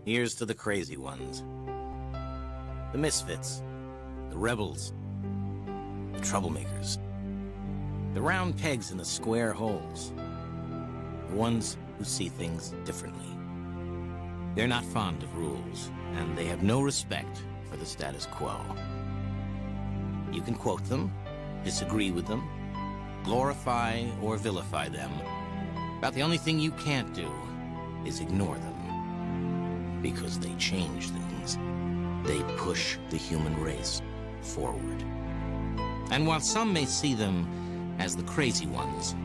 Here's to the crazy ones. The misfits. The rebels. The troublemakers. The round pegs in the square holes. The ones who see things differently. They're not fond of rules, and they have no respect for the status quo. You can quote them, disagree with them, glorify or vilify them. About the only thing you can't do is ignore them. Because they change things. They push the human race forward. And while some may see them as the crazy ones,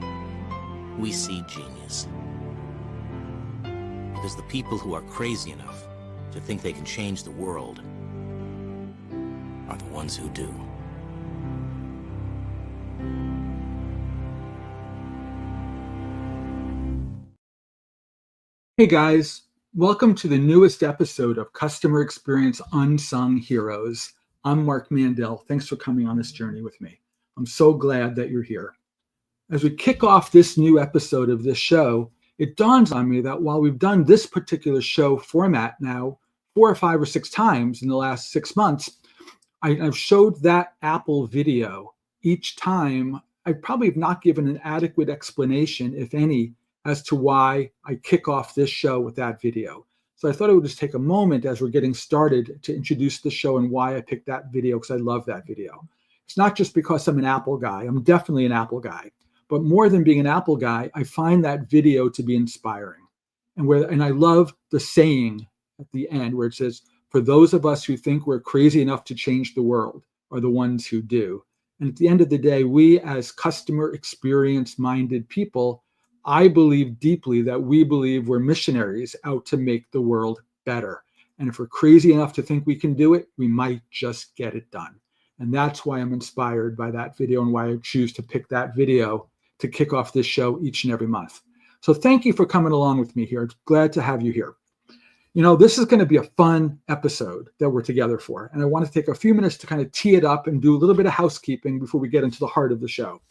we see genius. Because the people who are crazy enough to think they can change the world are the ones who do. Hey guys, welcome to the newest episode of Customer Experience Unsung Heroes. I'm Marc Mandel. Thanks for coming on this journey with me. I'm so glad that you're here. As we kick off this new episode of this show, it dawns on me that while we've done this particular show format now 4 or 5 or 6 times in the last 6 months, I've showed that Apple video each time. I probably have not given an adequate explanation, if any, as to why I kick off this show with that video. So I thought I would just take a moment as we're getting started to introduce the show and why I picked that video, because I love that video. It's not just because I'm an Apple guy. I'm definitely an Apple guy. But more than being an Apple guy, I find that video to be inspiring. And I love the saying at the end where it says, for those of us who think we're crazy enough to change the world are the ones who do. And at the end of the day, we as customer experience minded people, I believe deeply that we believe we're missionaries out to make the world better. And if we're crazy enough to think we can do it, we might just get it done. And that's why I'm inspired by that video and why I choose to pick that video to kick off this show each and every month. So thank you for coming along with me here. Glad to have you here. You know, this is going to be a fun episode that we're together for. And I want to take a few minutes to kind of tee it up and do a little bit of housekeeping before we get into the heart of the show.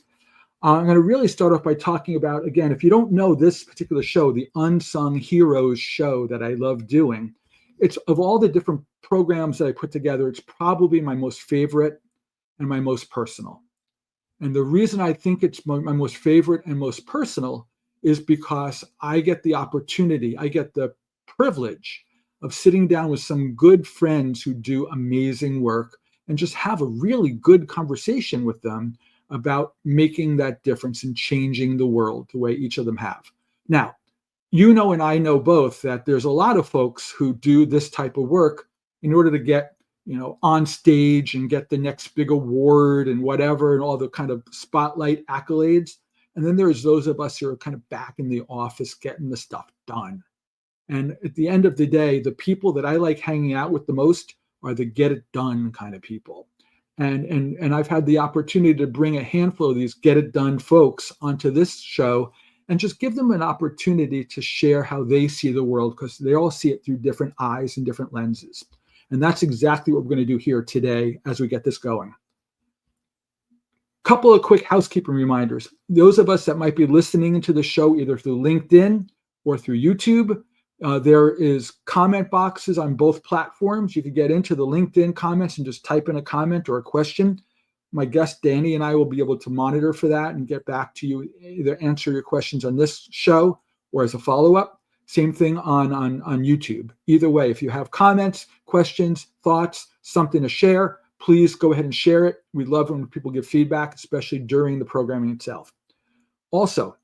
I'm going to really start off by talking about, again, if you don't know this particular show, the Unsung Heroes show that I love doing, it's of all the different programs that I put together, it's probably my most favorite and my most personal. And the reason I think it's my most favorite and most personal is because I get the opportunity, I get the privilege of sitting down with some good friends who do amazing work and just have a really good conversation with them about making that difference and changing the world the way each of them have. Now, you know, and I know both that there's a lot of folks who do this type of work in order to get, you know, on stage and get the next big award and whatever, and all the kind of spotlight accolades. And then there's those of us who are kind of back in the office getting the stuff done. And at the end of the day, the people that I like hanging out with the most are the get it done kind of people. And I've had the opportunity to bring a handful of these get it done folks onto this show and just give them an opportunity to share how they see the world, because they all see it through different eyes and different lenses. And that's exactly what we're going to do here today as we get this going. Couple of quick housekeeping reminders. Those of us that might be listening to the show either through LinkedIn or through YouTube, there is comment boxes on both platforms. You can get into the LinkedIn comments and just type in a comment or a question. My guest, Danny, and I will be able to monitor for that and get back to you, either answer your questions on this show or as a follow-up. Same thing on YouTube. Either way, if you have comments, questions, thoughts, something to share, please go ahead and share it. We love when people give feedback, especially during the programming itself. Also,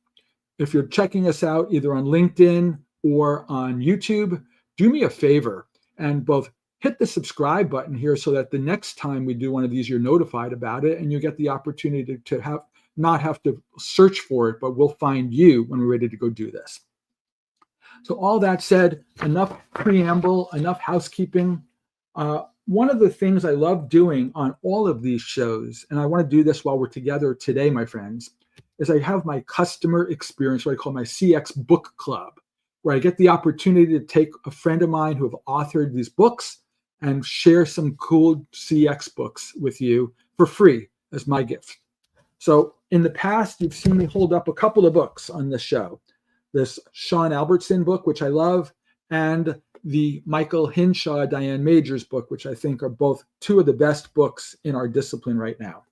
if you're checking us out either on LinkedIn or on YouTube, do me a favor and both hit the subscribe button here so that the next time we do one of these, you're notified about it and you get the opportunity to not have to search for it, but we'll find you when we're ready to go do this. So all that said, enough preamble, enough housekeeping. One of the things I love doing on all of these shows, and I want to do this while we're together today, my friends, is I have my customer experience, what I call my CX book club, where I get the opportunity to take a friend of mine who have authored these books and share some cool CX books with you for free as my gift. So in the past, you've seen me hold up a couple of books on this show. This Sean Albertson book, which I love, and the Michael Hinshaw, Diane Majors book, which I think are both two of the best books in our discipline right now.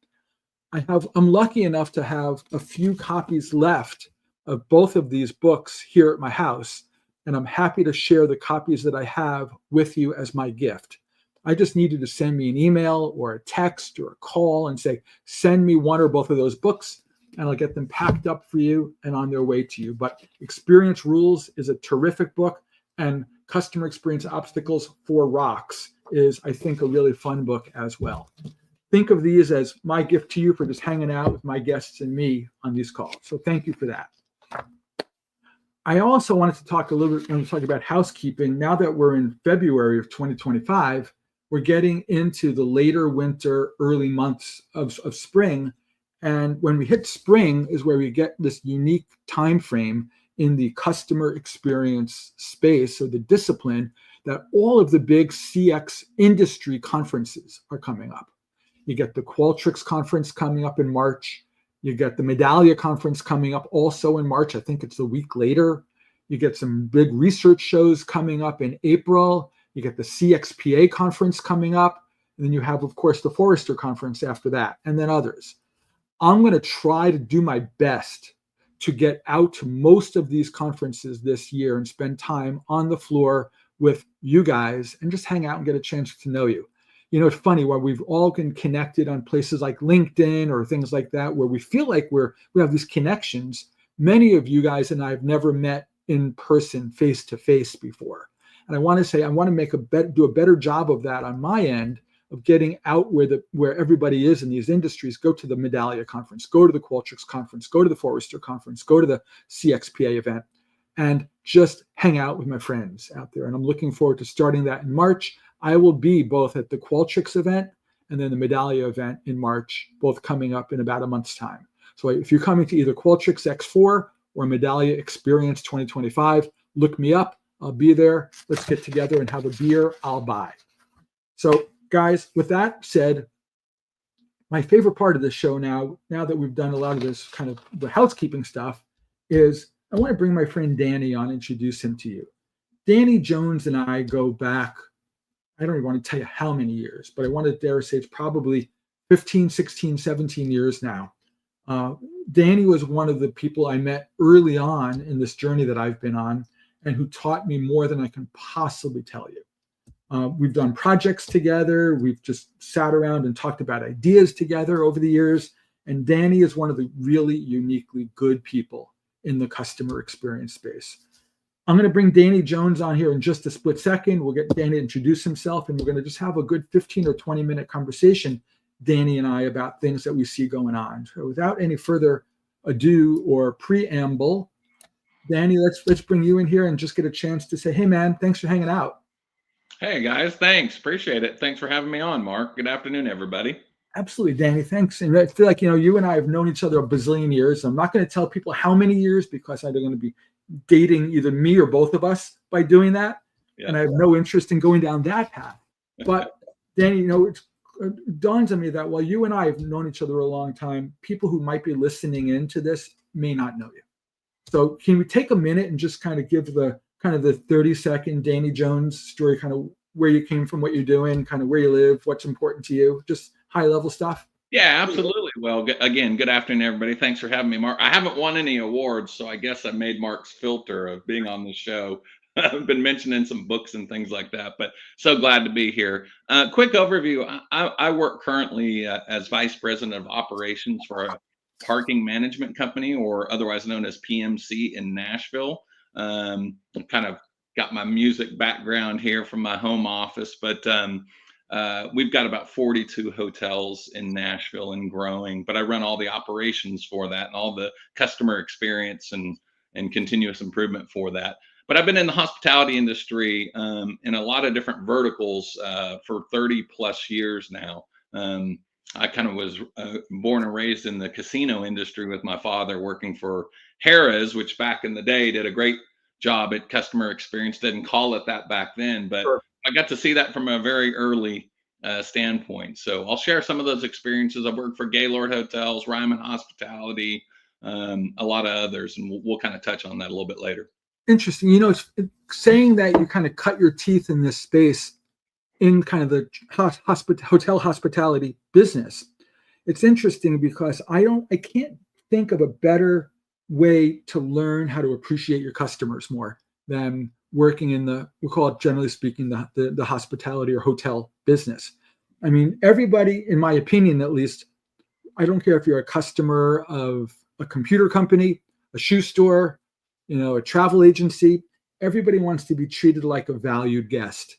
I'm lucky enough to have a few copies left of both of these books here at my house, and I'm happy to share the copies that I have with you as my gift. I just need you to send me an email or a text or a call and say, send me one or both of those books, and I'll get them packed up for you and on their way to you. But Experience Rules is a terrific book, and Customer Experience Obstacles for Rocks is, I think, a really fun book as well. Think of these as my gift to you for just hanging out with my guests and me on these calls. So thank you for that. I also wanted to talk a little bit, I'm talking about housekeeping. Now that we're in February of 2025, we're getting into the later winter, early months of spring. And when we hit spring is where we get this unique time frame in the customer experience space, or the discipline, that all of the big CX industry conferences are coming up. You get the Qualtrics conference coming up in March. You get the Medallia conference coming up also in March. I think it's a week later. You get some big research shows coming up in April. You get the CXPA conference coming up. And then you have, of course, the Forrester conference after that, and then others. I'm going to try to do my best to get out to most of these conferences this year and spend time on the floor with you guys and just hang out and get a chance to know you. You know, it's funny, while we've all been connected on places like LinkedIn or things like that, where we feel like we have these connections, many of you guys and I have never met in person, face to face before. And I want to say, I want to do a better job of that on my end, of getting out where everybody is in these industries. Go to the Medallia conference, go to the Qualtrics conference, go to the Forrester conference, go to the CXPA event, and just hang out with my friends out there. And I'm looking forward to starting that in March. I will be both at the Qualtrics event and then the Medallia event in March, both coming up in about a month's time. So if you're coming to either Qualtrics X4 or Medallia Experience 2025, look me up. I'll be there. Let's get together and have a beer. I'll buy. So guys, with that said, my favorite part of this show now that we've done a lot of this kind of the housekeeping stuff, is I want to bring my friend Danny on and introduce him to you. Danny Jones and I go back, I don't even want to tell you how many years, but I want to dare say it's probably 15, 16, 17 years now. Danny was one of the people I met early on in this journey that I've been on, and who taught me more than I can possibly tell you. We've done projects together. We've just sat around and talked about ideas together over the years. And Danny is one of the really uniquely good people in the customer experience space. I'm going to bring Danny Jones on here in just a split second. We'll get Danny to introduce himself, and we're going to just have a good 15 or 20-minute conversation, Danny and I, about things that we see going on. So without any further ado or preamble, Danny, let's bring you in here and just get a chance to say, hey, man, thanks for hanging out. Hey, guys, thanks. Appreciate it. Thanks for having me on, Mark. Good afternoon, everybody. Absolutely, Danny. Thanks. And I feel like, you and I have known each other a bazillion years. I'm not going to tell people how many years, because I'm going to be dating either me or both of us by doing that. Yeah. And I have no interest in going down that path. But Danny, it dawns on me that while you and I have known each other a long time, people who might be listening into this may not know you. So can we take a minute and just kind of give the 30-second Danny Jones story, kind of where you came from, what you're doing, kind of where you live, what's important to you, just high-level stuff? Yeah, absolutely. Well, again, good afternoon, everybody. Thanks for having me, Mark. I haven't won any awards, so I guess I made Mark's filter of being on the show. I've been mentioning some books and things like that, but so glad to be here. Quick overview. I work currently as Vice President of Operations for a parking management company, or otherwise known as PMC, in Nashville. Kind of got my music background here from my home office, but we've got about 42 hotels in Nashville and growing, but I run all the operations for that and all the customer experience and continuous improvement for that. But I've been in the hospitality industry in a lot of different verticals for 30 plus years now. I kind of was born and raised in the casino industry with my father, working for Harrah's, which back in the day did a great job at customer experience. Didn't call it that back then, but sure. I got to see that from a very early standpoint. So I'll share some of those experiences. I've worked for Gaylord Hotels, Ryman Hospitality, a lot of others, and we'll kind of touch on that a little bit later. Interesting. Saying that you kind of cut your teeth in this space in kind of the hotel hospitality business. It's interesting because I can't think of a better way to learn how to appreciate your customers more than working in we call it, generally speaking, the hospitality or hotel business. I mean, everybody, in my opinion, at least, I don't care if you're a customer of a computer company, a shoe store, a travel agency, everybody wants to be treated like a valued guest,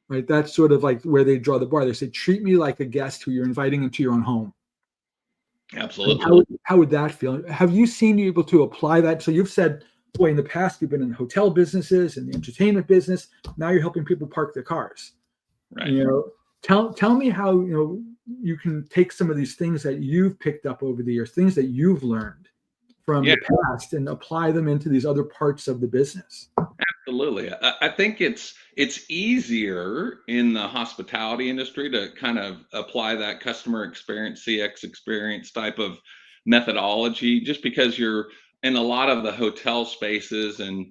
right? That's sort of like where they draw the bar. They say, treat me like a guest who you're inviting into your own home. Absolutely. How would that feel? Have you seen you able to apply that? So you've said, boy, in the past, you've been in hotel businesses and the entertainment business. Now you're helping people park their cars. Right. Tell me how, you can take some of these things that you've picked up over the years, things that you've learned from the past, and apply them into these other parts of the business. Absolutely. I think it's easier in the hospitality industry to kind of apply that customer experience, CX experience type of methodology, just because you're in a lot of the hotel spaces and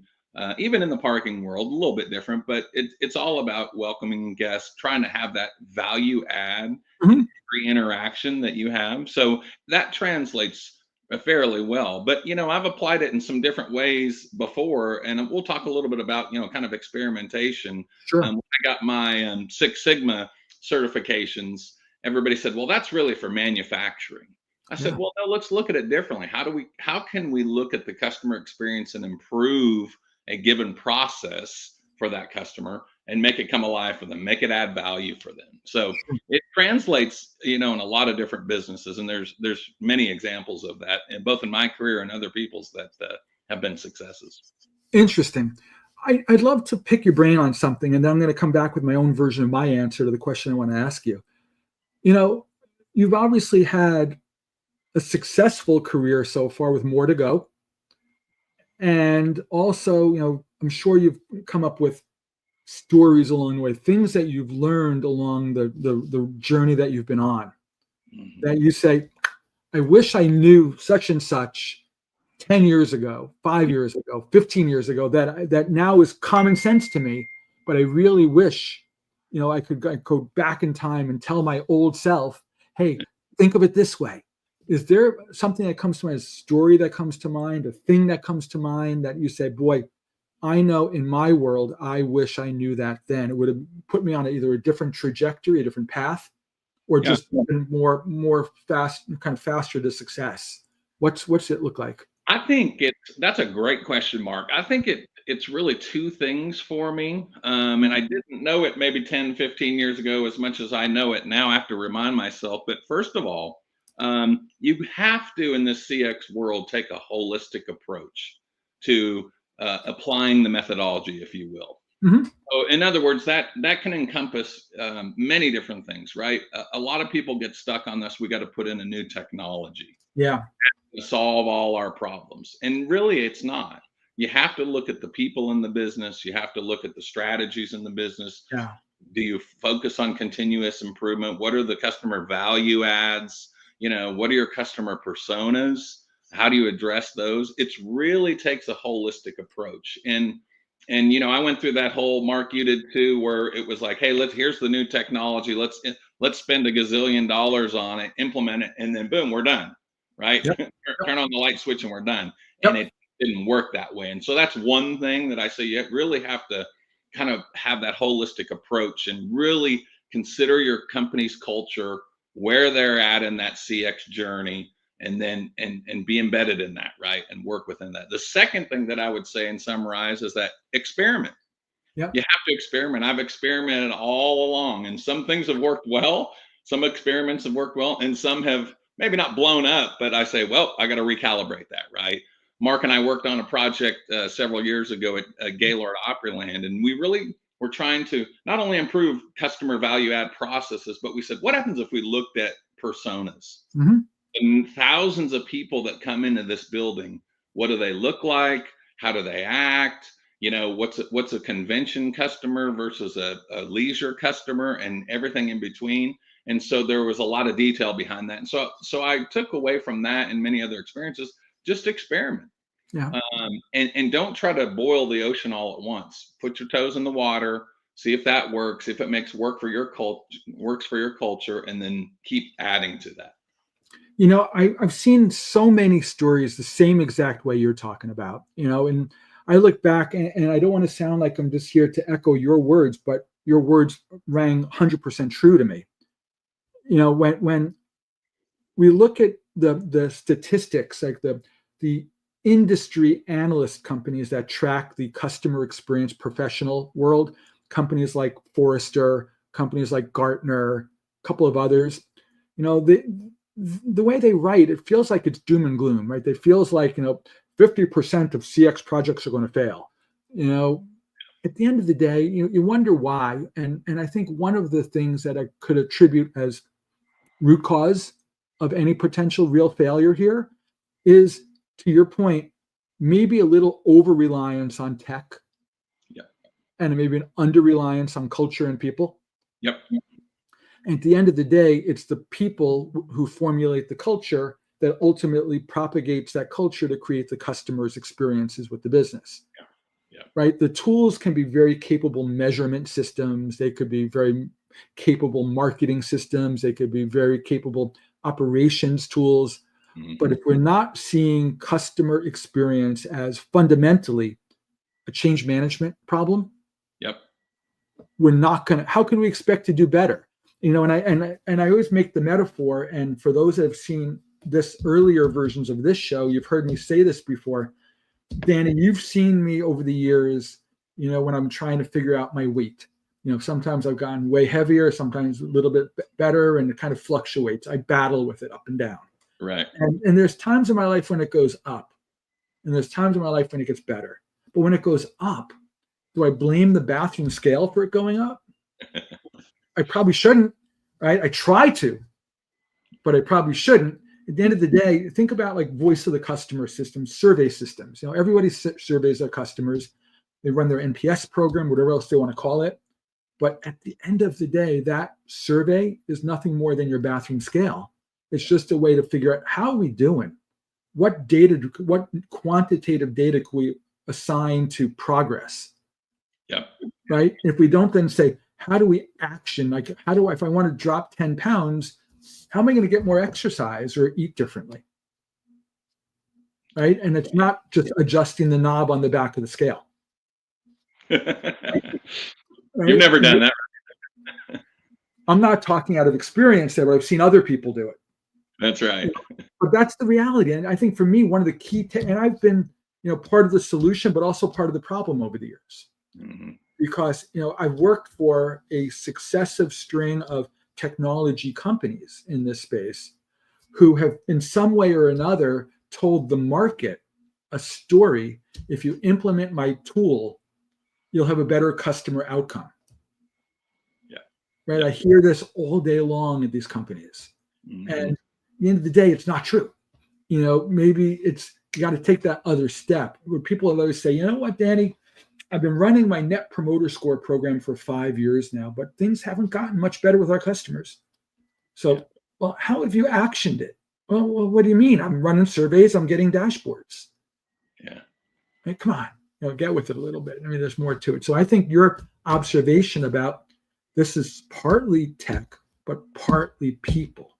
even in the parking world, a little bit different, but it's all about welcoming guests, trying to have that value add in every interaction that you have. So that translates fairly well. But I've applied it in some different ways before, and we'll talk a little bit about kind of experimentation. Sure. When I got my Six Sigma certifications, everybody said, well, that's really for manufacturing. I said, well, no, let's look at it differently. How can we look at the customer experience and improve a given process for that customer and make it come alive for them, make it add value for them? So it translates, in a lot of different businesses, and there's many examples of that, and both in my career and other people's that have been successes. Interesting. I'd love to pick your brain on something, and then I'm going to come back with my own version of my answer to the question I want to ask you. You've obviously had a successful career so far with more to go. And also, I'm sure you've come up with stories along the way, things that you've learned along the journey that you've been on, that you say, I wish I knew such and such 10 years ago, 5 years ago, 15 years ago, that now is common sense to me, but I really wish, I could go back in time and tell my old self, hey, think of it this way. Is there something that comes to mind, a story that comes to mind, a thing that comes to mind that you say, boy, I know in my world, I wish I knew that then. It would have put me on either a different trajectory, a different path, or just more faster to success. What's it look like? I think that's a great question, Mark. I think it's really two things for me. And I didn't know it maybe 10, 15 years ago as much as I know it now. I have to remind myself. But first of all, you have to, in this CX world, take a holistic approach to applying the methodology, if you will. So in other words, that can encompass many different things, right? A lot of people get stuck on this. We got to put in a new technology. To solve all our problems. And really, it's not. You have to look at the people in the business. You have to look at the strategies in the business. Do you focus on continuous improvement? What are the customer value adds? What are your customer personas? How do you address those? It really takes a holistic approach. And I went through that whole, Mark, you did too, where it was like, hey, here's the new technology. Let's spend $1 gazillion on it, implement it, and then boom, we're done. Right? Turn on the light switch and we're done. And it didn't work that way. And so that's one thing that I say you really have to kind of have that holistic approach and really consider your company's culture, where they're at in that CX journey, and then and be embedded in that, right? And work within that. The second thing that I would say and summarize is that experiment. You have to experiment. I've experimented all along, and some things have worked well. Some experiments have worked well, and some have maybe not blown up, but I say, well, I got to recalibrate that, right? Mark and I worked on a project several years ago at Gaylord Opryland, and we really were trying to not only improve customer value add processes, but we said, what happens if we looked at personas? And thousands of people that come into this building, what do they look like? How do they act? What's a convention customer versus a leisure customer, and everything in between. And so there was a lot of detail behind that. And so I took away from that and many other experiences, just experiment. Yeah. And don't try to boil the ocean all at once. Put your toes in the water, see if that works, if it makes works for your culture, and then keep adding to that. I've seen so many stories the same exact way you're talking about, and I look back and I don't want to sound like I'm just here to echo your words, but your words rang 100% true to me. When we look at the statistics, like the industry analyst companies that track the customer experience professional world, companies like Forrester, companies like Gartner, a couple of others, the way they write, it feels like it's doom and gloom, right? It feels like 50% of CX projects are going to fail. At the end of the day, you wonder why, and I think one of the things that I could attribute as root cause of any potential real failure here is, to your point, maybe a little over reliance on tech, and maybe an under reliance on culture and people. Yep. And at the end of the day, it's the people who formulate the culture that ultimately propagates that culture to create the customer's experiences with the business. Yeah. Right? The tools can be very capable measurement systems. They could be very capable marketing systems. They could be very capable operations tools. Mm-hmm. But if we're not seeing customer experience as fundamentally a change management problem, we're not going to, how can we expect to do better? And I always make the metaphor, and for those that have seen this earlier versions of this show, you've heard me say this before. Danny, you've seen me over the years, when I'm trying to figure out my weight. Sometimes I've gotten way heavier, sometimes a little bit better, and it kind of fluctuates. I battle with it up and down. Right. And there's times in my life when it goes up, and there's times in my life when it gets better. But when it goes up, do I blame the bathroom scale for it going up? I probably shouldn't, right? I try to, but I probably shouldn't. At the end of the day, think about like voice of the customer systems, survey systems. Everybody surveys their customers. They run their NPS program, whatever else they want to call it. But at the end of the day, that survey is nothing more than your bathroom scale. It's just a way to figure out, how are we doing? What quantitative data can we assign to progress? Yep. Right? If we don't then say, how do we action? Like, if I want to drop 10 pounds, how am I going to get more exercise or eat differently? Right? And it's not just adjusting the knob on the back of the scale. Right? You've never done that. I'm not talking out of experience there, but I've seen other people do it. That's right. But that's the reality. And I think for me, one of the key, and I've been, part of the solution, but also part of the problem over the years. Mm-hmm. Because, I've worked for a successive string of technology companies in this space who have in some way or another told the market a story. If you implement my tool, you'll have a better customer outcome. Yeah. Right. I hear this all day long at these companies. Mm-hmm. And at the end of the day, it's not true. Maybe you got to take that other step where people always say, you know what, Danny, I've been running my net promoter score program for 5 years now, but things haven't gotten much better with our customers. So, well, how have you actioned it? Well, what do you mean? I'm running surveys. I'm getting dashboards. Yeah. Hey, come on, get with it a little bit. I mean, there's more to it. So I think your observation about this is partly tech, but partly people.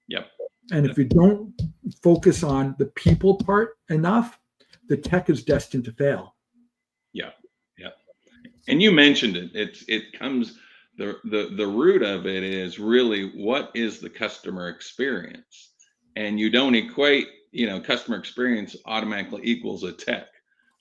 Yep. And if you don't focus on the people part enough, the tech is destined to fail. Yeah. Yeah. And you mentioned it. It comes, the root of it is really, what is the customer experience? And you don't equate, customer experience automatically equals a tech.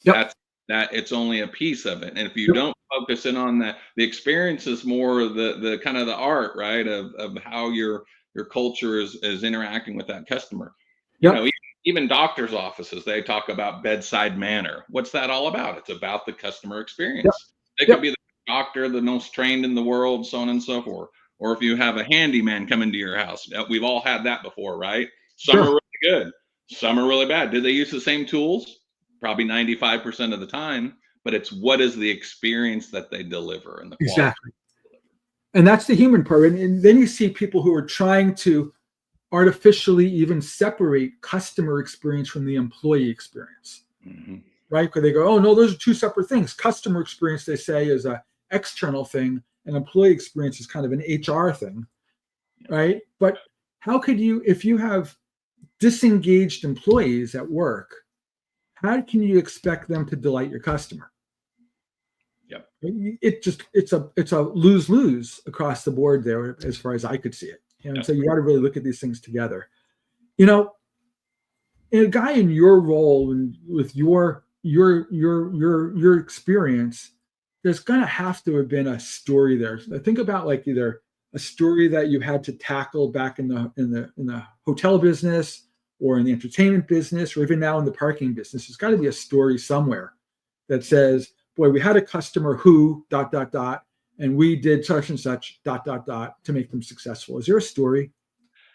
Yep. That it's only a piece of it. And if you don't focus in on that, the experience is more the kind of the art, right, of how your culture is interacting with that customer. Yep. Even doctors' offices, they talk about bedside manner. What's that all about? It's about the customer experience. Yep. It could be the doctor, the most trained in the world, so on and so forth. Or if you have a handyman come into your house, we've all had that before, right? Some are really good, some are really bad. Do they use the same tools? Probably 95% of the time, but it's what is the experience that they deliver and the quality. Exactly. And that's the human part. And then you see people who are trying to artificially even separate customer experience from the employee experience. Mhm. right? Because they go, oh no, those are two separate things. Customer experience, they say, is a external thing, and employee experience is kind of an HR thing, right? But how could you, if you have disengaged employees at work, how can you expect them to delight your customer? Yep. It's a lose-lose across the board there, as far as I could see it. And so you got to really look at these things together. You know, and a guy in your role and with your experience, there's gonna have to have been a story there. I think about like either a story that you had to tackle back in the hotel business or in the entertainment business or even now in the parking business. There's got to be a story somewhere that says, boy, we had a customer who ... and we did such and such ... to make them successful. Is there a story?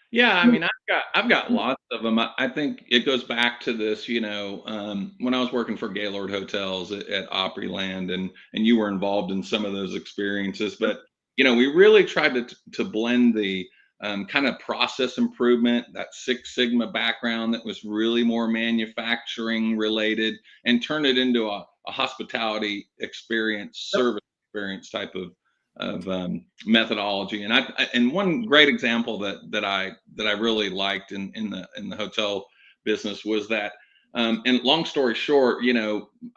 Yeah, I mean, I've got lots of them. I think it goes back to this, when I was working for Gaylord Hotels at Opryland, and you were involved in some of those experiences. But we really tried to blend the kind of process improvement, that Six Sigma background that was really more manufacturing related, and turn it into a hospitality experience, service experience type of methodology. And one great example that I really liked in the hotel business was that, and long story short,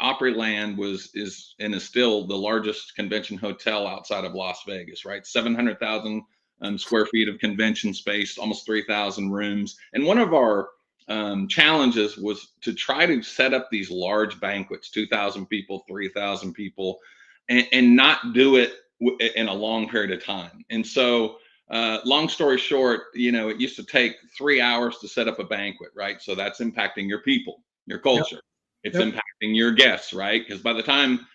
Opryland is and is still the largest convention hotel outside of Las Vegas, right? 700,000 square feet of convention space, almost 3,000 rooms. And one of our challenges was to try to set up these large banquets, 2,000 people, 3,000 people, and not do it in a long period of time. And so, long story short, it used to take 3 hours to set up a banquet, right? So that's impacting your people, your culture. Yep. It's Yep. impacting your guests, right? Because by the time,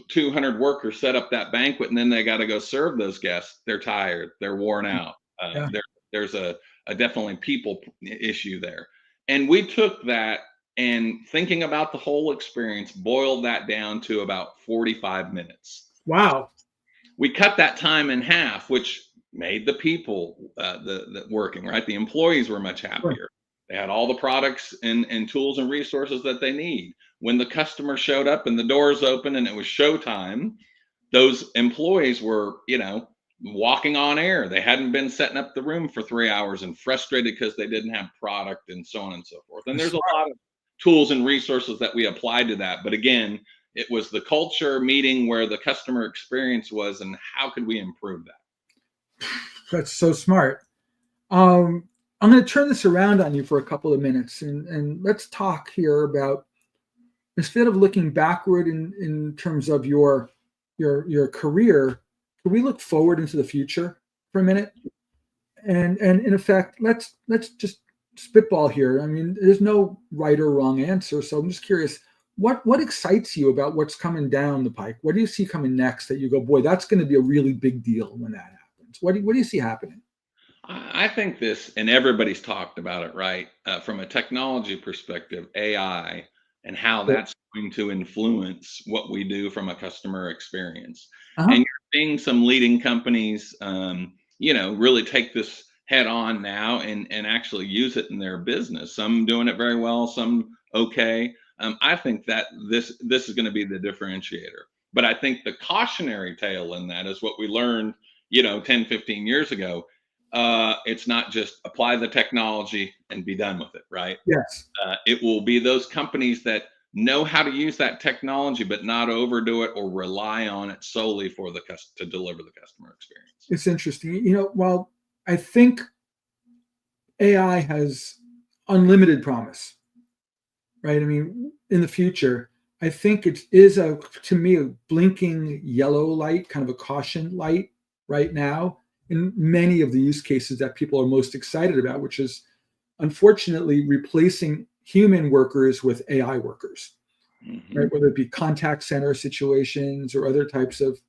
200 workers set up that banquet and then they got to go serve those guests, they're tired, they're worn out. Yeah. There's a definitely people issue there. And we took that and thinking about the whole experience, boiled that down to about 45 minutes. Wow. We cut that time in half, which made the people the working, right? The employees were much happier. Sure. They had all the products and tools and resources that they need. When the customer showed up and the doors open and it was showtime, those employees were, walking on air. They hadn't been setting up the room for 3 hours and frustrated because they didn't have product and so on and so forth. And there's a lot of tools and resources that we applied to that. But again, it was the culture meeting where the customer experience was and how could we improve that? That's so smart. I'm going to turn this around on you for a couple of minutes and let's talk here about, instead of looking backward in terms of your career, can we look forward into the future for a minute? And in effect, let's just spitball here. I mean, there's no right or wrong answer. So I'm just curious, what excites you about what's coming down the pike? What do you see coming next that you go, boy, that's going to be a really big deal when that happens? What do you see happening? I think this, and everybody's talked about it, right? From a technology perspective, AI, and how that's going to influence what we do from a customer experience. Uh-huh. And you're seeing some leading companies, really take this head on now and actually use it in their business. Some doing it very well, some okay. I think that this is going to be the differentiator. But I think the cautionary tale in that is what we learned, 10, 15 years ago. It's not just apply the technology and be done with it, right? Yes. It will be those companies that know how to use that technology, but not overdo it or rely on it solely for to deliver the customer experience. It's interesting. While I think AI has unlimited promise, right? I mean, in the future, I think it is to me, a blinking yellow light, kind of a caution light right now in many of the use cases that people are most excited about, which is unfortunately replacing human workers with AI workers, right? Whether it be contact center situations or other types of,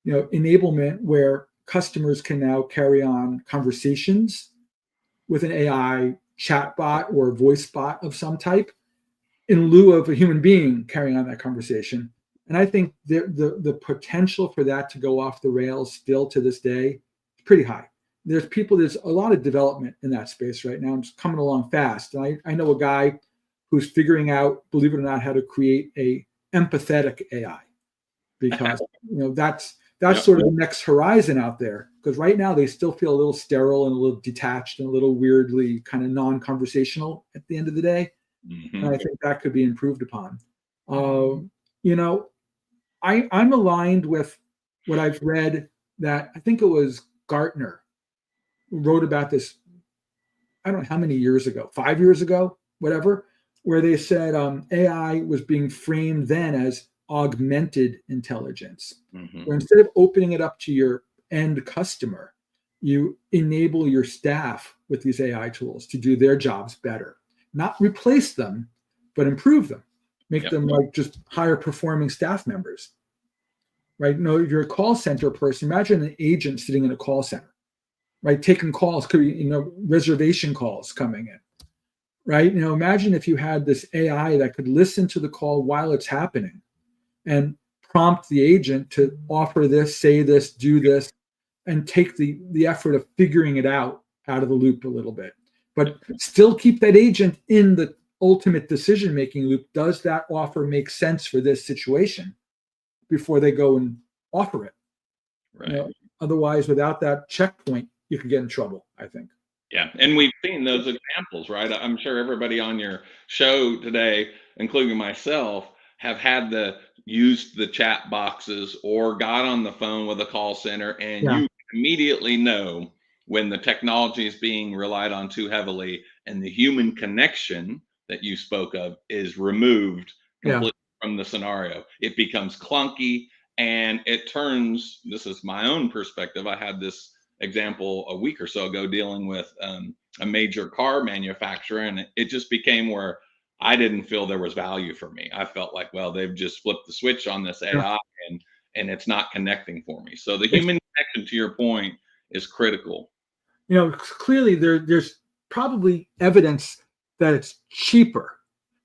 enablement where customers can now carry on conversations with an AI chatbot or voice bot of some type in lieu of a human being carrying on that conversation. And I think the potential for that to go off the rails still to this day is pretty high. There's a lot of development in that space right now. It's coming along fast. And I know a guy who's figuring out, believe it or not, how to create a empathetic AI, because that's sort of the next horizon out there. Because right now they still feel a little sterile and a little detached and a little weirdly kind of non-conversational at the end of the day. And I think that could be improved upon. I'm aligned with what I've read, that I think it was Gartner who wrote about this, I don't know how many years ago, 5 years ago, whatever, where they said AI was being framed then as augmented intelligence. Where instead of opening it up to your end customer, you enable your staff with these AI tools to do their jobs better. Not replace them, but improve them. Make them like just higher performing staff members. Right? If you're a call center person, imagine an agent sitting in a call center, right? Taking calls, could be, reservation calls coming in. Right? Imagine if you had this AI that could listen to the call while it's happening and prompt the agent to offer this, say this, do this, and take the effort of figuring it out of the loop a little bit, but still keep that agent in the ultimate decision-making loop. Does that offer make sense for this situation before they go and offer it? Right. Otherwise, without that checkpoint, you could get in trouble, I think. Yeah, and we've seen those examples, right? I'm sure everybody on your show today, including myself, have used the chat boxes or got on the phone with a call center, and you immediately know when the technology is being relied on too heavily and the human connection that you spoke of is removed completely from the scenario. It becomes clunky, and it turns, this is my own perspective, I had this example a week or so ago dealing with a major car manufacturer, and it just became where I didn't feel there was value for me. I felt like, well, they've just flipped the switch on this AI, and it's not connecting for me. So the human connection, to your point, is critical. Clearly there's probably evidence that it's cheaper.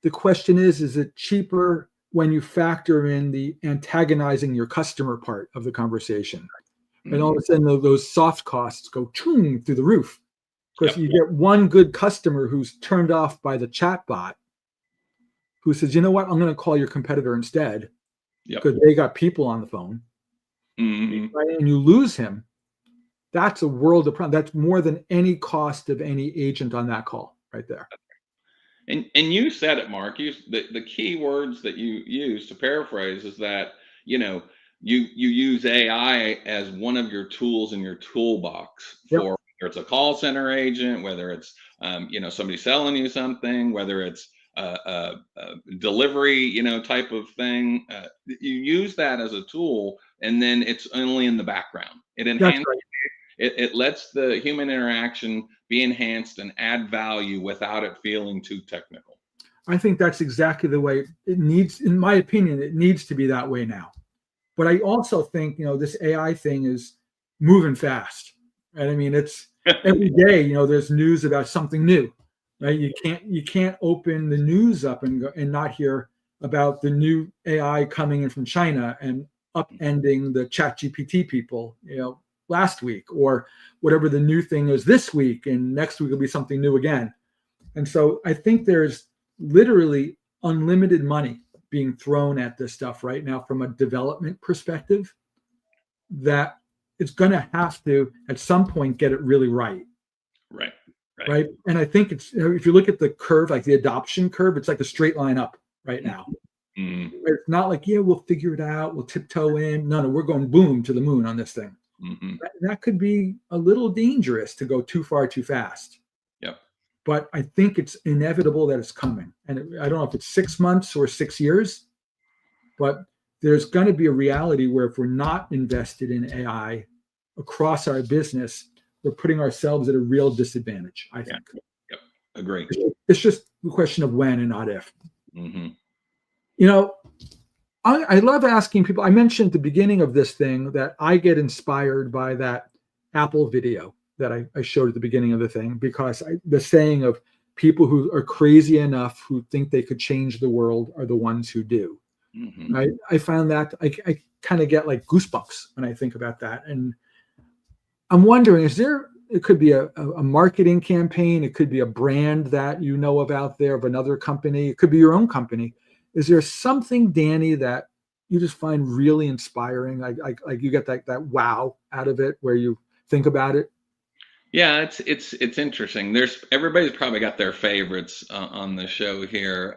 The question is it cheaper when you factor in the antagonizing your customer part of the conversation? And all of a sudden those soft costs go through the roof, because you get one good customer who's turned off by the chat bot, who says, you know what, I'm going to call your competitor instead, because they got people on the phone. Right? And you lose him. That's a world of problem. That's more than any cost of any agent on that call right there. And you said it, Marc. The key words that you use, to paraphrase, is that you use AI as one of your tools in your toolbox for whether it's a call center agent, whether it's somebody selling you something, whether it's a delivery type of thing. You use that as a tool, and then it's only in the background. It enhances. It lets the human interaction be enhanced and add value without it feeling too technical. I think that's exactly the way it needs, in my opinion, it needs to be that way now. But I also think, this AI thing is moving fast. Right? I mean, it's every day, there's news about something new, right? You can't open the news up and not hear about the new AI coming in from China and upending the ChatGPT people, last week, or whatever the new thing is this week, and next week will be something new again. And so I think there's literally unlimited money being thrown at this stuff right now from a development perspective, that it's going to have to at some point get it really right. Right. And I think it's, if you look at the curve, like the adoption curve, it's like a straight line up right now. It's not like, we'll figure it out, we'll tiptoe in. No, we're going boom to the moon on this thing. That could be a little dangerous to go too far too fast. But I think it's inevitable that it's coming. And I don't know if it's 6 months or 6 years, but there's going to be a reality where if we're not invested in AI across our business, we're putting ourselves at a real disadvantage, I think. Agree. It's just a question of when and not if. I love asking people. I mentioned at the beginning of this thing that I get inspired by that Apple video that I showed at the beginning of the thing, because the saying of people who are crazy enough who think they could change the world are the ones who do. I found that I kind of get like goosebumps when I think about that. And I'm wondering, is there it could be a marketing campaign. It could be a brand that you know of out there of another company. It could be your own company. Is there something, Danny, that you just find really inspiring? Like you get that wow out of it where you think about it? Yeah, it's interesting. Everybody's probably got their favorites on the show here.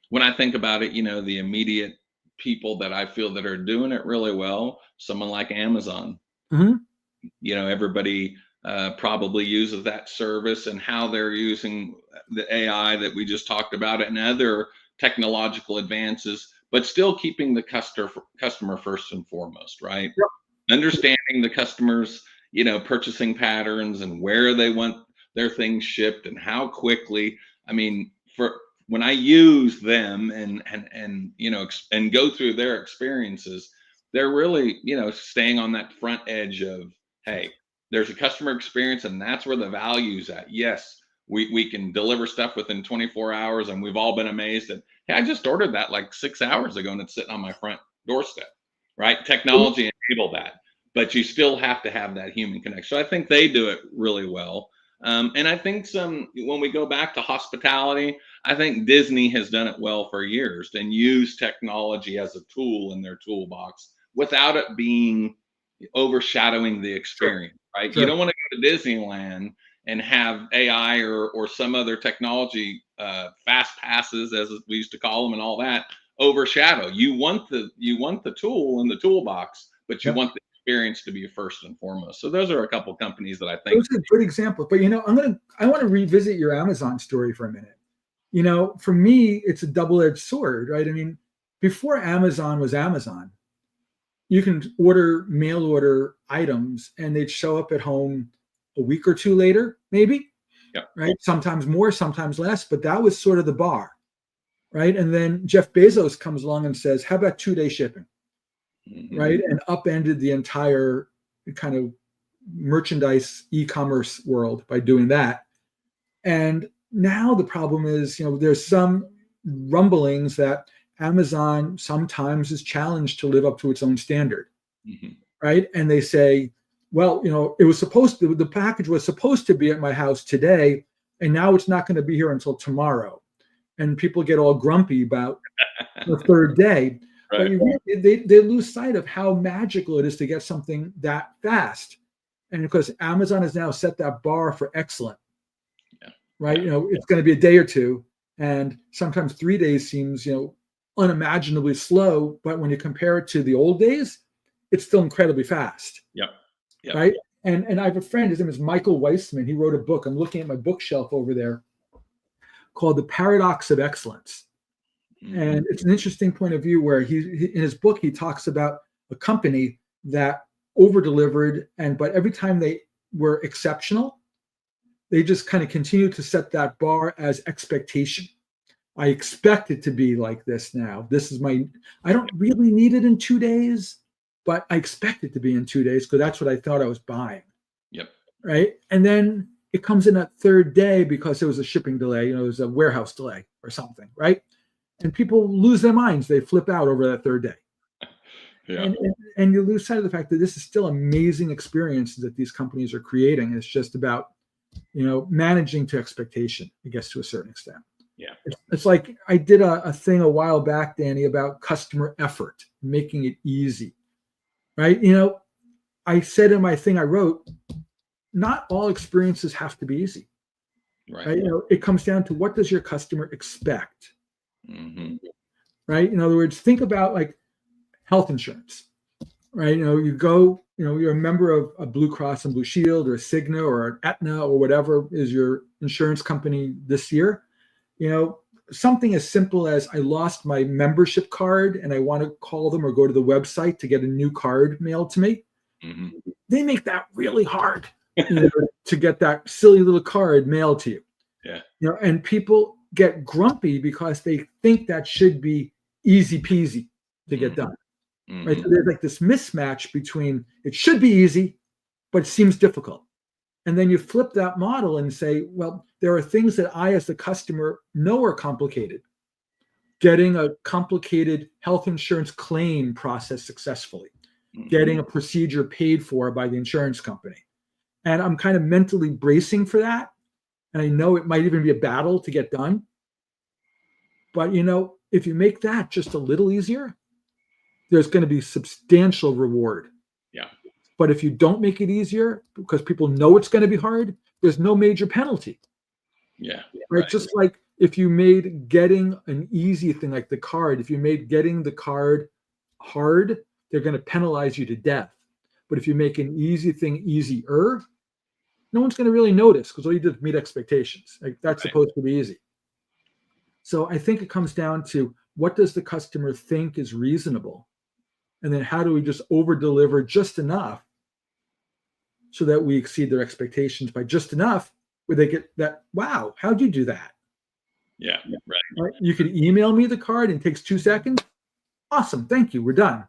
When I think about it, the immediate people that I feel that are doing it really well, someone like Amazon. Mm-hmm. Everybody probably uses that service, and how they're using the AI that we just talked about and other technological advances, but still keeping the customer first and foremost, right? Yep. Understanding the customers, purchasing patterns and where they want their things shipped and how quickly. I mean, for when I use them and and go through their experiences, they're really, staying on that front edge of, hey, there's a customer experience, and that's where the value's at. Yes, we can deliver stuff within 24 hours, and we've all been amazed at, hey, I just ordered that like 6 hours ago and it's sitting on my front doorstep, right? Technology enabled that, but you still have to have that human connection. So I think they do it really well. And I think when we go back to hospitality, I think Disney has done it well for years and used technology as a tool in their toolbox without it being overshadowing the experience, right? Sure. You don't want to go to Disneyland and have AI or some other technology, fast passes, as we used to call them, and all that overshadow. You want the tool in the toolbox, but you want the experience to be first and foremost. So those are a couple companies that I think. Those are good examples. But I want to revisit your Amazon story for a minute. For me, it's a double-edged sword, right? I mean, before Amazon was Amazon, you can mail order items and they'd show up at home a week or two later, maybe. Yep. Right? Sometimes more, sometimes less, but that was sort of the bar, right? And then Jeff Bezos comes along and says, how about 2-day shipping? Mm-hmm. Right? And upended the entire kind of merchandise e-commerce world by doing that. And now the problem is, there's some rumblings that Amazon sometimes is challenged to live up to its own standard, mm-hmm. right? And they say, well, the package was supposed to be at my house today, and now it's not going to be here until tomorrow. And people get all grumpy about the third day. Right. But they lose sight of how magical it is to get something that fast. And because Amazon has now set that bar for excellent, right? It's going to be a day or two, and sometimes 3 days seems, unimaginably slow, but when you compare it to the old days, it's still incredibly fast. Yep. Right. And I have a friend, his name is Michael Weissman. He wrote a book. I'm looking at my bookshelf over there called The Paradox of Excellence. Mm-hmm. And it's an interesting point of view where he in his book, he talks about a company that over-delivered, but every time they were exceptional, they just kind of continued to set that bar as expectation. I expect it to be like this now. I don't really need it in 2 days, but I expect it to be in 2 days because that's what I thought I was buying. Yep. Right. And then it comes in that third day because there was a shipping delay, it was a warehouse delay or something. Right. And people lose their minds. They flip out over that third day. Yeah. And you lose sight of the fact that this is still amazing experiences that these companies are creating. It's just about, managing to expectation, I guess, to a certain extent. Yeah. It's like I did a thing a while back, Danny, about customer effort, making it easy, right? I said in my thing I wrote, not all experiences have to be easy, right? It comes down to what does your customer expect, mm-hmm. right? In other words, think about like health insurance, right? You go, you're a member of a Blue Cross and Blue Shield or a Cigna or an Aetna or whatever is your insurance company this year. Something as simple as I lost my membership card and I want to call them or go to the website to get a new card mailed to me. Mm-hmm. They make that really hard to get that silly little card mailed to you. Yeah. And people get grumpy because they think that should be easy peasy to get done. Mm-hmm. Right. So there's like this mismatch between it should be easy, but it seems difficult. And then you flip that model and say, well, there are things that I, as the customer, know are complicated. Getting a complicated health insurance claim processed successfully, mm-hmm. getting a procedure paid for by the insurance company. And I'm kind of mentally bracing for that. And I know it might even be a battle to get done. But, if you make that just a little easier, there's going to be substantial reward. Yeah. But if you don't make it easier because people know it's going to be hard, there's no major penalty. Yeah. Right. Just like if you made getting an easy thing like the card, if you made getting the card hard, they're going to penalize you to death. But if you make an easy thing easier, no one's going to really notice because all you did is meet expectations. Like that's supposed to be easy. So I think it comes down to what does the customer think is reasonable? And then how do we just over deliver just enough so that we exceed their expectations by just enough where they get that, wow, how'd you do that? Yeah, right. You could email me the card and it takes 2 seconds. Awesome. Thank you. We're done.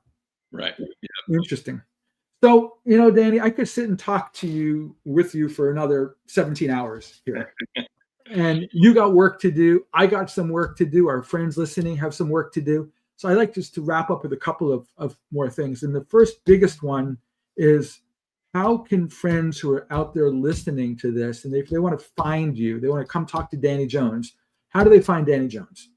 Right. Yeah. Interesting. So, Danny, I could sit and talk with you for another 17 hours here. And you got work to do. I got some work to do. Our friends listening have some work to do. So I'd like just to wrap up with a couple of more things. And the first biggest one is, how can friends who are out there listening to this, and if they want to find you, they want to come talk to Danny Jones, how do they find Danny Jones?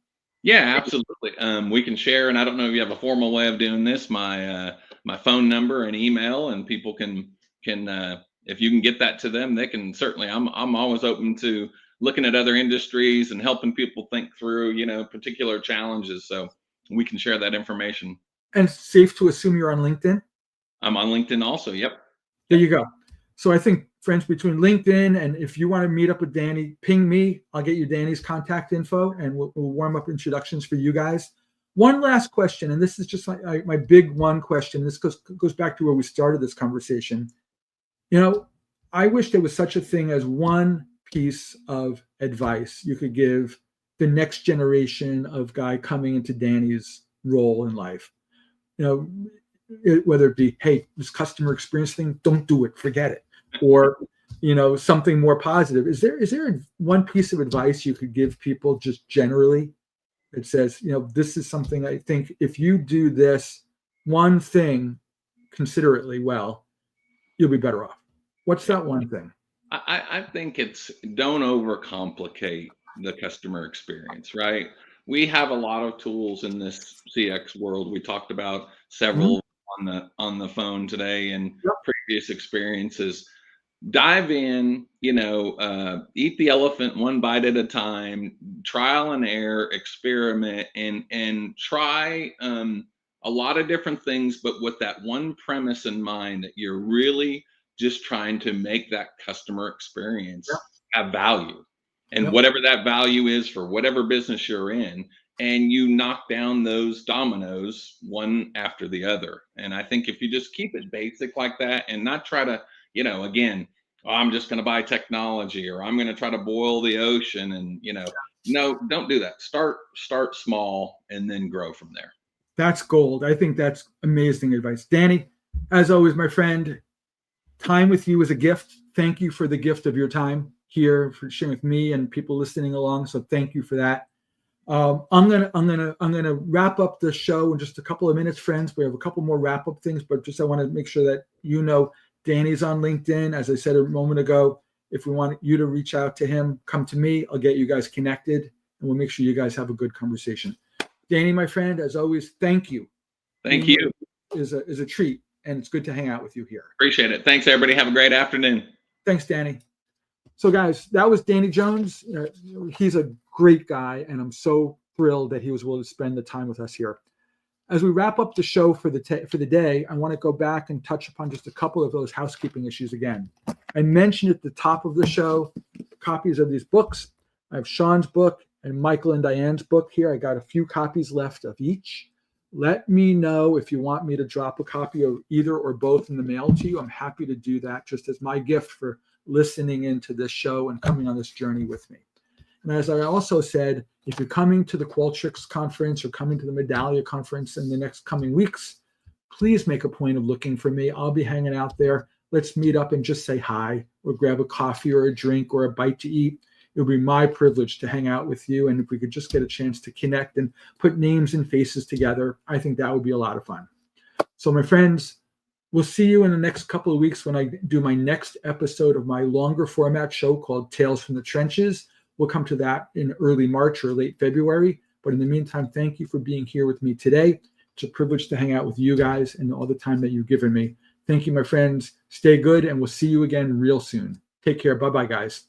Yeah, absolutely. We can share, and I don't know if you have a formal way of doing this, my phone number and email, and people can if you can get that to them, they can certainly. I'm always open to looking at other industries and helping people think through, particular challenges. So we can share that information. And safe to assume you're on LinkedIn? I'm on LinkedIn also. Yep. There you go. So I think, friends, between LinkedIn and if you want to meet up with Danny, ping me. I'll get you Danny's contact info and we'll warm up introductions for you guys. One last question, and this is just like my big one question. This goes back to where we started this conversation. I wish there was such a thing as one piece of advice you could give the next generation of guy coming into Danny's role in life. Whether it be, hey, this customer experience thing, don't do it, forget it. Or, something more positive. Is there one piece of advice you could give people just generally that says, this is something I think if you do this one thing considerately well, you'll be better off. What's that one thing? I think it's don't overcomplicate the customer experience, right? We have a lot of tools in this CX world. We talked about several on the phone today and previous experiences. Dive in, eat the elephant one bite at a time, trial and error, experiment, and try a lot of different things, but with that one premise in mind that you're really just trying to make that customer experience have value. And whatever that value is for whatever business you're in, and you knock down those dominoes one after the other. And I think if you just keep it basic like that and not try to, again, I'm just going to buy technology or I'm going to try to boil the ocean and, no, don't do that. Start small and then grow from there. That's gold. I think that's amazing advice. Danny, as always, my friend, time with you is a gift. Thank you for the gift of your time here, for sharing with me and people listening along. So thank you for that. I'm gonna wrap up the show in just a couple of minutes, friends. We have a couple more wrap up things, but just I want to make sure that Danny's on LinkedIn. As I said a moment ago, if we want you to reach out to him, come to me. I'll get you guys connected, and we'll make sure you guys have a good conversation. Danny, my friend, as always, thank you. Thank you. Is a treat, and it's good to hang out with you here. Appreciate it. Thanks, everybody. Have a great afternoon. Thanks, Danny. So, guys, that was Danny Jones. He's a great guy, and I'm so thrilled that he was willing to spend the time with us here. As we wrap up the show for the day, I want to go back and touch upon just a couple of those housekeeping issues again. I mentioned at the top of the show copies of these books. I have Sean's book and Michael and Diane's book here. I got a few copies left of each. Let me know if you want me to drop a copy of either or both in the mail to you. I'm happy to do that just as my gift for listening into this show and coming on this journey with me. And as I also said, if you're coming to the Qualtrics conference or coming to the Medallia conference in the next coming weeks, please make a point of looking for me. I'll be hanging out there. Let's meet up and just say hi or grab a coffee or a drink or a bite to eat. It would be my privilege to hang out with you. And if we could just get a chance to connect and put names and faces together, I think that would be a lot of fun. So my friends, We'll see you in the next couple of weeks when I do my next episode of my longer format show called Tales from the Trenches. We'll come to that in early March or late February. But in the meantime, thank you for being here with me today. It's a privilege to hang out with you guys and all the time that you've given me. Thank you, my friends. Stay good, and we'll see you again real soon. Take care. Bye-bye, guys.